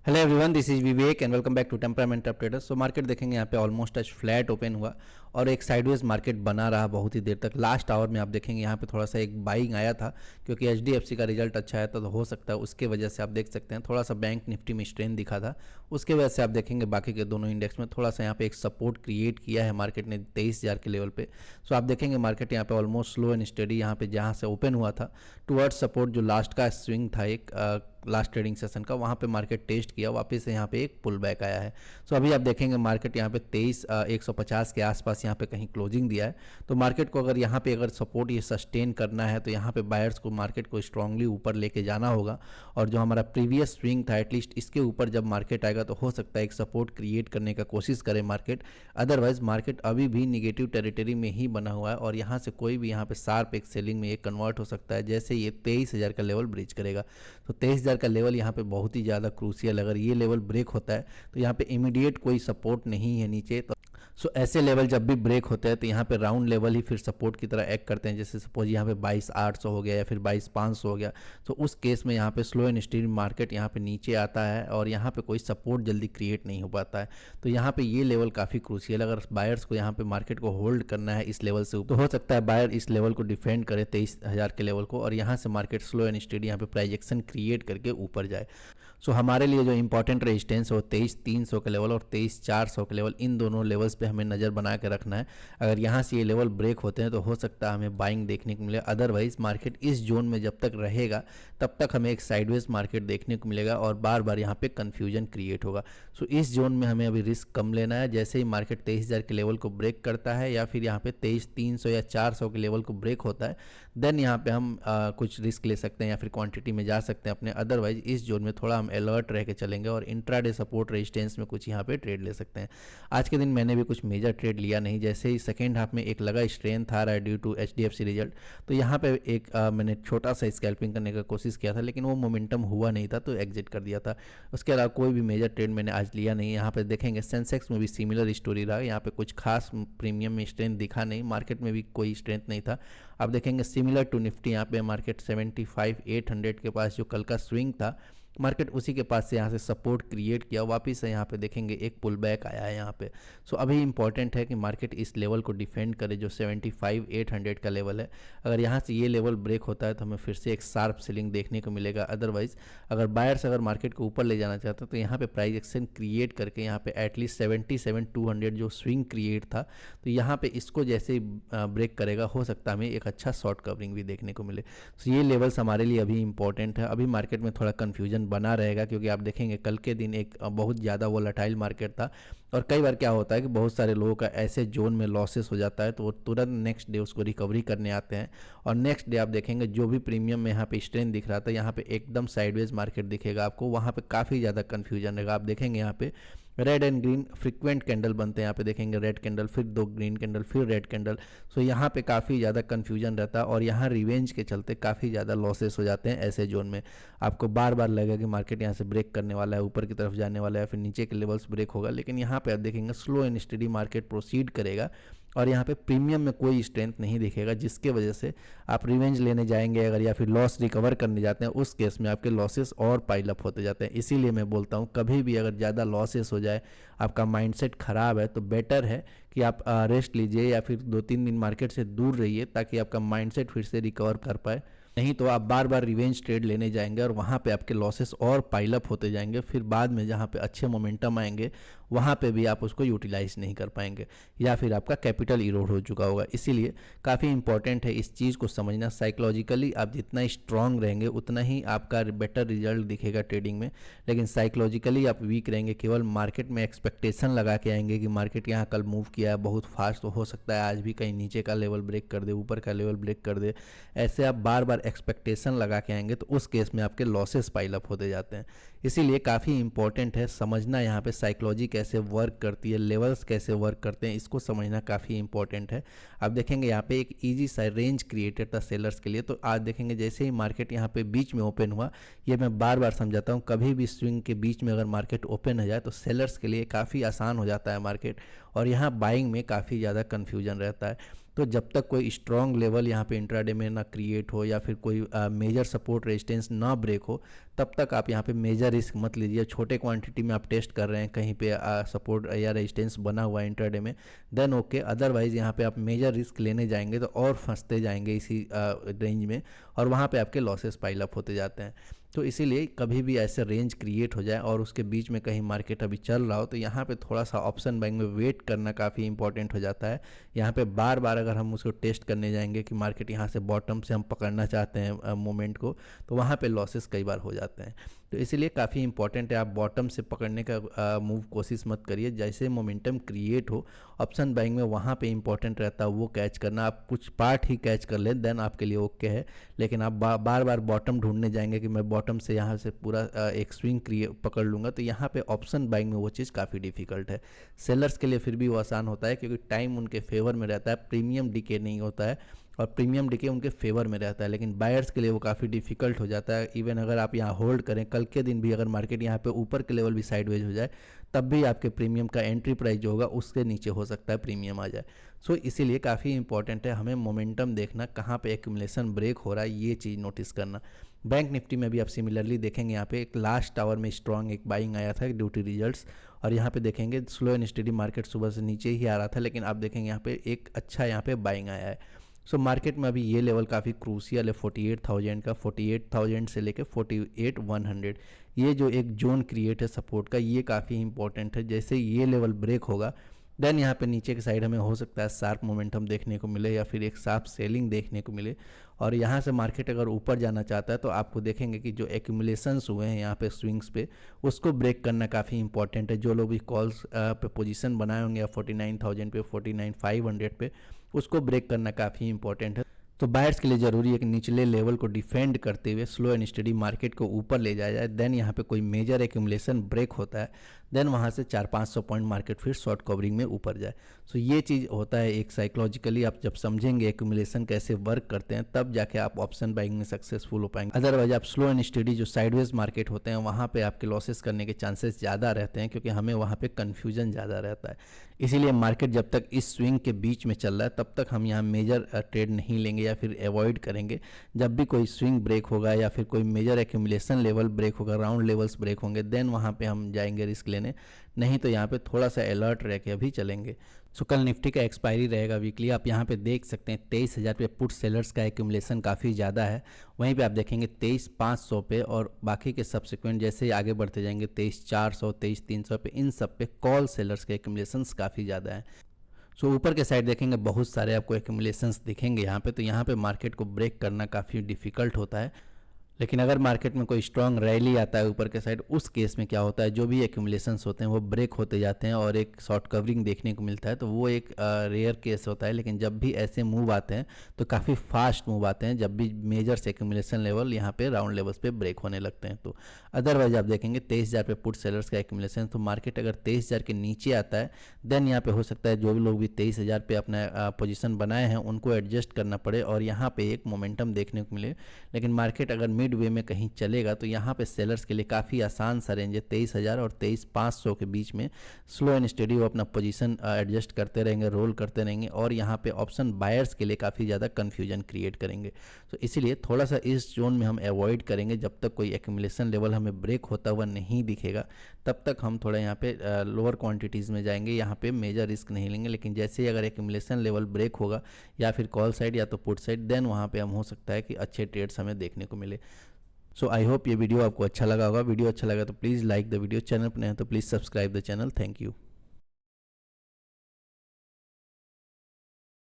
Hello everyone, this is Vivek and welcome back to temperament of traders. So market देखेंगे यहाँ पे almost आज flat open हुआ और एक साइडवेज मार्केट बना रहा बहुत ही देर तक। लास्ट आवर में आप देखेंगे यहाँ पे थोड़ा सा एक बाइंग आया था क्योंकि एचडीएफसी का रिजल्ट अच्छा आया था, तो हो सकता है उसके वजह से आप देख सकते हैं थोड़ा सा बैंक निफ्टी में स्ट्रेन दिखा था। उसके वजह से आप देखेंगे बाकी के दोनों इंडेक्स में थोड़ा सा यहाँ पे एक सपोर्ट क्रिएट किया है मार्केट ने 23,000 के लेवल पे। सो आप देखेंगे मार्केट यहाँ पे ऑलमोस्ट स्लो एंड स्टडी यहाँ पे जहाँ से ओपन हुआ था टुवर्ड्स सपोर्ट, जो लास्ट का स्विंग था एक लास्ट ट्रेडिंग सेशन का, वहाँ पे मार्केट टेस्ट किया, वापस से यहाँ पे एक पुल बैक आया है। सो अभी आप देखेंगे मार्केट यहाँ पे 23,150 के आसपास यहाँ पे कहीं क्लोजिंग दिया है। तो मार्केट को अगर यहाँ पे अगर सपोर्ट ये सस्टेन करना है तो यहाँ पे बायर्स को मार्केट को स्ट्रांगली ऊपर लेके जाना होगा। और जो हमारा प्रीवियस स्विंग था एटलीस्ट इसके ऊपर जब मार्केट आएगा तो हो सकता है एक सपोर्ट क्रिएट करने का कोशिश करे मार्केट। अदरवाइज मार्केट अभी भी निगेटिव टेरिटरी में ही बना हुआ है और यहाँ से कोई भी यहाँ पे शार्प एक सेलिंग में ये कन्वर्ट हो सकता है जैसे ये 23,000 का लेवल ब्रीच करेगा। तो 23,000 का लेवल यहाँ पे बहुत ही ज़्यादा क्रूसियल, अगर ये लेवल ब्रेक होता है तो यहाँ पे इमीडिएट कोई सपोर्ट नहीं है नीचे। तो सो ऐसे लेवल जब भी ब्रेक होते हैं तो यहाँ पे राउंड लेवल ही फिर सपोर्ट की तरह एक्ट करते हैं। जैसे सपोज यहाँ पे 22,800 हो गया या फिर 22,500 हो गया, तो उस केस में यहाँ पे स्लो एंड स्टीडी मार्केट यहाँ पे नीचे आता है और यहाँ पे कोई सपोर्ट जल्दी क्रिएट नहीं हो पाता है। तो यहाँ पे ये लेवल काफ़ी क्रूसियल, अगर बायर्स को यहाँ पे मार्केट को होल्ड करना है इस लेवल से तो हो सकता है बायर इस लेवल को डिफेंड करे 23,000 के लेवल को और यहाँ से मार्केट स्लो एंड स्टीडी यहाँ पे प्राइजेक्शन क्रिएट करके ऊपर जाए। सो हमारे लिए जो इंपॉर्टेंट रेजिस्टेंस हो 23,300 का लेवल और 23,400 का लेवल, इन दोनों लेवल्स पे हमें नज़र बना के रखना है। अगर यहाँ से ये लेवल ब्रेक होते हैं तो हो सकता है हमें बाइंग देखने को मिले। अदरवाइज मार्केट इस जोन में जब तक रहेगा तब तक हमें एक साइडवेज मार्केट देखने को मिलेगा और बार बार यहाँ पे कन्फ्यूजन क्रिएट होगा। सो इस जोन में हमें अभी रिस्क कम लेना है। जैसे ही मार्केट 23,000 के लेवल को ब्रेक करता है या फिर यहाँ पे 23,300 या 400 के लेवल को ब्रेक होता है, देन यहाँ पे हम कुछ रिस्क ले सकते हैं या फिर क्वांटिटी में जा सकते हैं अपने। अदरवाइज इस जोन में थोड़ा हम अलर्ट रह के चलेंगे और इंट्राडे सपोर्ट रेजिस्टेंस में कुछ यहाँ पे ट्रेड ले सकते हैं। आज के दिन मैंने भी कुछ मेजर ट्रेड लिया नहीं, जैसे ही सेकेंड हाफ में एक लगा स्ट्रेन था रहा है ड्यू टू एचडीएफसी रिजल्ट, तो यहाँ पे एक मैंने छोटा सा स्कैल्पिंग करने का कोशिश किया था लेकिन वो मोमेंटम हुआ नहीं था तो एग्जिट कर दिया था। उसके अलावा कोई भी मेजर ट्रेड मैंने आज लिया नहीं। यहाँ पे देखेंगे सेंसेक्स में भी सिमिलर स्टोरी रहा, यहाँ पे कुछ खास प्रीमियम में स्ट्रेंथ दिखा नहीं, मार्केट में भी कोई स्ट्रेंथ नहीं था। आप देखेंगे सिमिलर टू निफ्टी यहाँ पे मार्केट 75,800 के पास जो कल का स्विंग था मार्केट उसी के पास से यहाँ से सपोर्ट क्रिएट किया, वापस से यहाँ पे देखेंगे एक पुल बैक आया है यहाँ पे। सो अभी इंपॉर्टेंट है कि मार्केट इस लेवल को डिफेंड करे जो 75,800 का लेवल है। अगर यहाँ से ये लेवल ब्रेक होता है तो हमें फिर से एक शार्प सेलिंग देखने को मिलेगा। अदरवाइज अगर बायर्स अगर मार्केट को ऊपर ले जाना चाहते हैं तो यहाँ पे प्राइस एक्शन क्रिएट करके यहाँ पे एटलीस्ट 77,200 जो स्विंग क्रिएट था, तो यहाँ पे इसको जैसे ही ब्रेक करेगा हो सकता है हमें एक अच्छा शॉर्ट कवरिंग भी देखने को मिले। सो ये लेवल्स हमारे लिए अभी इंपॉर्टेंट है। अभी मार्केट में थोड़ा कन्फ्यूजन बना रहेगा क्योंकि आप देखेंगे कल के दिन एक बहुत ज़्यादा वोलेटाइल मार्केट था और कई बार क्या होता है कि बहुत सारे लोगों का ऐसे जोन में लॉसेस हो जाता है तो वो तुरंत नेक्स्ट डे उसको रिकवरी करने आते हैं और नेक्स्ट डे आप देखेंगे जो भी प्रीमियम में यहाँ पे स्ट्रेंथ दिख रहा था यहाँ पे एकदम साइडवेज मार्केट दिखेगा आपको, वहाँ पे काफ़ी ज़्यादा कन्फ्यूजन रहेगा। आप देखेंगे यहाँ पे red and green frequent candle बनते हैं, यहाँ पे देखेंगे रेड कैंडल फिर दो ग्रीन कैंडल फिर रेड कैंडल। सो यहाँ पे काफ़ी ज़्यादा कन्फ्यूजन रहता है और यहाँ रिवेंज के चलते काफ़ी ज़्यादा लॉसेस हो जाते हैं ऐसे जोन में। आपको बार बार लगेगा कि मार्केट यहाँ से ब्रेक करने वाला है, ऊपर की तरफ जाने वाला है, फिर नीचे के लेवल्स ब्रेक होगा, लेकिन यहाँ पे आप देखेंगे slow and study market proceed करेगा और यहाँ पे प्रीमियम में कोई स्ट्रेंथ नहीं दिखेगा, जिसके वजह से आप रिवेंज लेने जाएंगे अगर या फिर लॉस रिकवर करने जाते हैं उस केस में आपके लॉसेस और पाइल अप होते जाते हैं। इसीलिए मैं बोलता हूँ कभी भी अगर ज़्यादा लॉसेस हो जाए, आपका माइंडसेट खराब है, तो बेटर है कि आप रेस्ट लीजिए या फिर 2-3 दिन मार्केट से दूर रहिए ताकि आपका माइंडसेट फिर से रिकवर कर पाए। नहीं तो आप बार बार रिवेंज ट्रेड लेने जाएंगे और वहाँ पे आपके लॉसेस और पाइल अप होते जाएंगे, फिर बाद में जहाँ पे अच्छे मोमेंटम आएंगे वहाँ पे भी आप उसको यूटिलाइज नहीं कर पाएंगे या फिर आपका कैपिटल इरोड हो चुका होगा। इसीलिए काफ़ी इंपॉर्टेंट है इस चीज़ को समझना। साइकोलॉजिकली आप जितना स्ट्रांग रहेंगे उतना ही आपका बेटर रिजल्ट दिखेगा ट्रेडिंग में, लेकिन साइकोलॉजिकली आप वीक रहेंगे, केवल मार्केट में एक्सपेक्टेशन लगा के आएंगे कि मार्केट यहाँ कल मूव किया है बहुत फास्ट तो हो सकता है आज भी कहीं नीचे का लेवल ब्रेक कर दे, ऊपर का लेवल ब्रेक कर दे, ऐसे आप बार बार एक्सपेक्टेशन लगा के आएंगे तो उस केस में आपके लॉसेस पाइल अप होते जाते हैं। इसीलिए काफ़ी इंपॉर्टेंट है समझना यहाँ पे साइकोलॉजी कैसे वर्क करती है, लेवल्स कैसे वर्क करते हैं, इसको समझना काफ़ी इंपॉर्टेंट है। आप देखेंगे यहाँ पे एक इजी सा रेंज क्रिएटेड था सेलर्स के लिए, तो आज देखेंगे जैसे ही मार्केट यहाँ पे बीच में ओपन हुआ, ये मैं बार बार समझाता हूँ कभी भी स्विंग के बीच में अगर मार्केट ओपन हो जाए तो सेलर्स के लिए काफ़ी आसान हो जाता है मार्केट और यहाँ बाइंग में काफ़ी ज़्यादा कन्फ्यूजन रहता है। तो जब तक कोई स्ट्रॉन्ग लेवल यहाँ पे इंट्राडे में ना क्रिएट हो या फिर कोई मेजर सपोर्ट रेजिस्टेंस ना ब्रेक हो, तब तक आप यहाँ पे मेजर रिस्क मत लीजिए। छोटे क्वांटिटी में आप टेस्ट कर रहे हैं, कहीं पे सपोर्ट या रेजिस्टेंस बना हुआ है इंट्राडे में, देन ओके। अदरवाइज़ यहाँ पे आप मेजर रिस्क लेने जाएंगे तो और फंसते जाएंगे इसी रेंज में, और वहाँ पे आपके लॉसेस पाइल अप होते जाते हैं। तो इसीलिए कभी भी ऐसे रेंज क्रिएट हो जाए और उसके बीच में कहीं मार्केट अभी चल रहा हो, तो यहाँ पे थोड़ा सा ऑप्शन बाइंग में वेट करना काफ़ी इंपॉर्टेंट हो जाता है। यहाँ पे बार बार अगर हम उसको टेस्ट करने जाएंगे कि मार्केट यहाँ से बॉटम से हम पकड़ना चाहते हैं मोमेंट को, तो वहाँ पे लॉसेस कई बार हो जाते हैं। तो इसीलिए काफ़ी इंपॉर्टेंट है, आप बॉटम से पकड़ने का मूव कोशिश मत करिए। जैसे मोमेंटम क्रिएट हो ऑप्शन बाइंग में, वहाँ पे इंपॉर्टेंट रहता है वो कैच करना। आप कुछ पार्ट ही कैच कर लें देन आपके लिए ओके है, लेकिन आप बार बार बॉटम ढूंढने जाएंगे कि मैं बॉटम से यहाँ से पूरा एक स्विंग पकड़ लूँगा, तो यहाँ पे ऑप्शन बाइंग में वो चीज़ काफ़ी डिफिकल्ट है। सेलर्स के लिए फिर भी वो आसान होता है क्योंकि टाइम उनके फेवर में रहता है, प्रीमियम डिके नहीं होता है और प्रीमियम डिके उनके फेवर में रहता है। लेकिन बायर्स के लिए वो काफ़ी डिफिकल्ट हो जाता है। इवन अगर आप यहाँ होल्ड करें, कल के दिन भी अगर मार्केट यहाँ पे ऊपर के लेवल भी साइडवेज हो जाए, तब भी आपके प्रीमियम का एंट्री प्राइस जो होगा उसके नीचे हो सकता है प्रीमियम आ जाए। सो इसीलिए काफ़ी इंपॉर्टेंट है हमें मोमेंटम देखना, कहाँ पे एक्यूमुलेशन ब्रेक हो रहा है ये चीज़ नोटिस करना। बैंक निफ्टी में भी आप सिमिलरली देखेंगे, यहाँ पे एक लास्ट आवर में स्ट्रॉन्ग एक बाइंग आया था ड्यूटी रिजल्ट्स, और यहाँ पे देखेंगे स्लो एंड स्टेडी मार्केट सुबह से नीचे ही आ रहा था, लेकिन आप देखेंगे यहाँ पे एक अच्छा यहाँ पे बाइंग आया है। सो मार्केट में अभी ये लेवल काफ़ी क्रूशियल है 48,000 का, 48,000 से लेकर 48,100, ये जो एक जोन क्रिएट है सपोर्ट का, ये काफ़ी इंपॉर्टेंट है। जैसे ये लेवल ब्रेक होगा देन यहाँ पे नीचे की साइड हमें हो सकता है शार्प मोमेंटम देखने को मिले या फिर एक शार्प सेलिंग देखने को मिले, और यहाँ से मार्केट अगर ऊपर जाना चाहता है तो आपको देखेंगे कि जो एक्यूमुलेशंस हुए हैं यहाँ पे स्विंग्स पे, उसको ब्रेक करना काफ़ी इंपॉर्टेंट है। जो लोग भी कॉल्स पे पोजीशन बनाए होंगे या 49,000 पे, 49,500 पे, उसको ब्रेक करना काफ़ी इंपॉर्टेंट है। तो बायर्स के लिए ज़रूरी है कि निचले लेवल को डिफेंड करते हुए स्लो एंड स्टडी मार्केट को ऊपर ले जाया जाए। देन यहाँ पे कोई मेजर एक्यूमुलेशन ब्रेक होता है, देन वहाँ से 400-500 पॉइंट मार्केट फिर शॉर्ट कवरिंग में ऊपर जाए। सो ये चीज़ होता है एक साइकोलॉजिकली, आप जब समझेंगे एक्यूमुलेशन कैसे वर्क करते हैं तब जाके आप ऑप्शन बाइंग में सक्सेसफुल हो पाएंगे। अदरवाइज आप स्लो एंड स्टडी जो साइडवेज मार्केट होते हैं वहाँ पे आपके लॉसेस करने के चांसेस ज़्यादा रहते हैं, क्योंकि हमें वहाँ पे कन्फ्यूजन ज़्यादा रहता है। इसीलिए मार्केट जब तक इस स्विंग के बीच में चल रहा है तब तक हम यहाँ मेजर ट्रेड नहीं लेंगे या फिर अवॉइड करेंगे। जब भी कोई स्विंग ब्रेक होगा या फिर कोई मेजर एक्यूमुलेशन लेवल ब्रेक होगा, राउंड लेवल्स ब्रेक होंगे, देन वहाँ पे हम जाएंगे रिस्क लेने, नहीं तो यहाँ पे थोड़ा सा अलर्ट रह के अभी चलेंगे। सो कल निफ्टी का एक्सपायरी रहेगा वीकली, आप यहाँ पे देख सकते हैं 23,000 पे पुट सेलर्स का एक्यूमुलेशन काफ़ी ज़्यादा है। वहीं पे आप देखेंगे 23,500 पे, और बाकी के सब्सिक्वेंट जैसे ही आगे बढ़ते जाएंगे 23,400, 23,300 पे, इन सब पे कॉल सेलर्स के एक्यूमुलेशंस काफ़ी ज़्यादा हैं। सो ऊपर के साइड देखेंगे बहुत सारे आपको एक्यूमुलेशंस दिखेंगे यहाँ पे, तो यहाँ पे मार्केट को ब्रेक करना काफ़ी डिफिकल्ट होता है। लेकिन अगर मार्केट में कोई स्ट्रॉन्ग रैली आता है ऊपर के साइड, उस केस में क्या होता है, जो भी एक्यूमुलेशंस होते हैं वो ब्रेक होते जाते हैं और एक शॉर्ट कवरिंग देखने को मिलता है, तो वो एक रेयर केस होता है। लेकिन जब भी ऐसे मूव आते हैं तो काफ़ी फास्ट मूव आते हैं, जब भी मेजर एक्यूमुलेशन लेवल यहाँ पे राउंड लेवल्स पे ब्रेक होने लगते हैं। तो अदरवाइज आप देखेंगे 23,000 पे पुट सेलर्स का एक्यूमुलेशन, तो मार्केट अगर 23,000 के नीचे आता है देन यहाँ पे हो सकता है जो भी लोग भी 23,000 पे अपना पोजीशन बनाए हैं उनको एडजस्ट करना पड़े और यहाँ पे एक मोमेंटम देखने को मिले। लेकिन मार्केट अगर मिड वे में कहीं चलेगा तो यहाँ पे सेलर्स के लिए काफ़ी आसान सा रेंज है 23,000 और 23,500 के बीच में। स्लो एंड स्टेडी वो अपना पोजीशन एडजस्ट करते रहेंगे, रोल करते रहेंगे, और यहाँ पे ऑप्शन बायर्स के लिए काफ़ी ज़्यादा कन्फ्यूजन क्रिएट करेंगे। तो इसीलिए थोड़ा सा इस जोन में हम अवॉइड करेंगे। जब तक कोई एक्यूमुलेशन लेवल हमें ब्रेक होता हुआ नहीं दिखेगा तब तक हम थोड़ा यहाँ पे लोअर क्वांटिटीज़ में जाएंगे, यहाँ पे मेजर रिस्क नहीं लेंगे। लेकिन जैसे ही अगर एक्यूमुलेशन लेवल ब्रेक होगा या फिर कॉल साइड या तो पुट साइड, देन वहाँ पे हम हो सकता है कि अच्छे ट्रेड्स हमें देखने को मिले। सो आई होप ये वीडियो आपको अच्छा लगा होगा। वीडियो अच्छा लगा तो please like the video, channel पर नए हैं तो please subscribe the channel. Thank you.